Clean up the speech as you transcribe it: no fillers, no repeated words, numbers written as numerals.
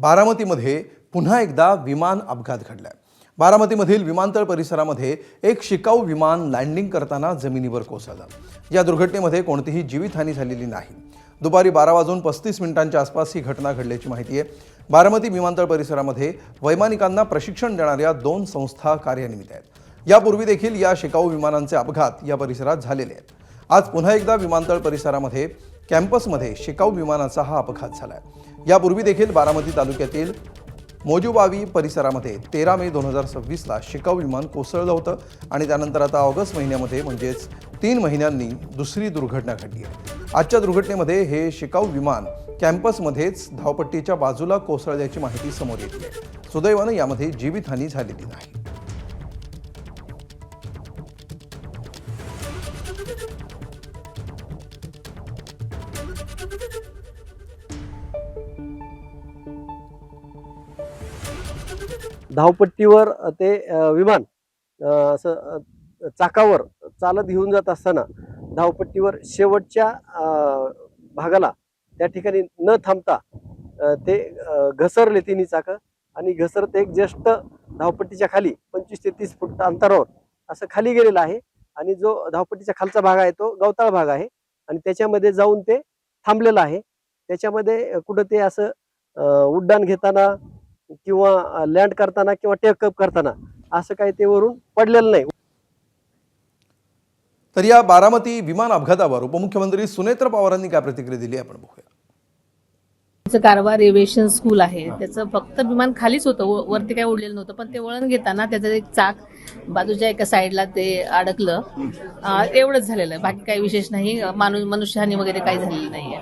बारामतीमध्ये पुन्हा एकदा विमान अपघात घडलाय। बारामतीमधील विमानतळ परिसरामध्ये एक शिकाऊ विमान लँडिंग करताना जमिनीवर कोसळलं। या दुर्घटनेमध्ये कोणतीही जीवितहानी झालेली नाही। दुपारी 12:35 आसपास ही घटना घडल्याची माहिती आहे। बारामती विमानतळ परिसरामध्ये वैमानिकांना प्रशिक्षण देणाऱ्या 2 संस्था कार्यान्वित आहेत। यापूर्वी देखील या शिकाऊ विमानांचे अपघात या परिसरात झालेले आहेत। आज पुन्हा एकदा विमानतळ परिसरामध्ये कॅम्पसमध्ये शिकाऊ विमानाचा हा अपघात झालाय। यापूर्वी देखील बारामती तालुक्यातील मोजुबावी परिसरामध्ये 13 मे 2026 ला शिकाऊ विमान कोसळलं होतं आणि त्यानंतर आता ऑगस्ट महिन्यामध्ये म्हणजेच 3 महिन्यांनी दुसरी दुर्घटना घडली आहे। आजच्या दुर्घटनेमध्ये हे शिकाऊ विमान कॅम्पसमध्येच धावपट्टीच्या बाजूला कोसळल्याची माहिती समोर येते आहे। सुदैवाने यामध्ये जीवितहानी झालेली नाही। धावपट्टीवर ते विमान असं चाकावर चालत घेऊन जात असताना धावपट्टीवर शेवटच्या भागाला त्या ठिकाणी न थांबता ते घसरले तिन्ही चाकं आणि घसरत एक जस्ट धावपट्टीच्या खाली 25 ते 30 फूट अंतरावर असं खाली गेलेलं आहे आणि जो धावपट्टीच्या खालचा भाग आहे तो गवताळ भाग आहे आणि त्याच्यामध्ये जाऊन ते थांबलेलं आहे। त्याच्यामध्ये कुठं ते असं उड्डाण घेताना किंवा लँड करताना किंवा टेकअप करताना असं काही ते वरून पडलेलं नाही। तर या बारामती विमान अपघातावर उपमुख्यमंत्री सुनेत्र पवारांनी काय प्रतिक्रिया दिली आपण बघूया। कारवार एव्हिएशन स्कूल आहे, त्याचं फक्त विमान खालीच होतं, वरती काय उडलेलं नव्हतं, पण ते वळण घेताना त्याचं एक चाक बाजूच्या एका साईडला ते अडकलं, एवढंच झालेलं आहे। बाकी काही विशेष नाही, मनुष्यहानी वगैरे काही झालेली नाहीये।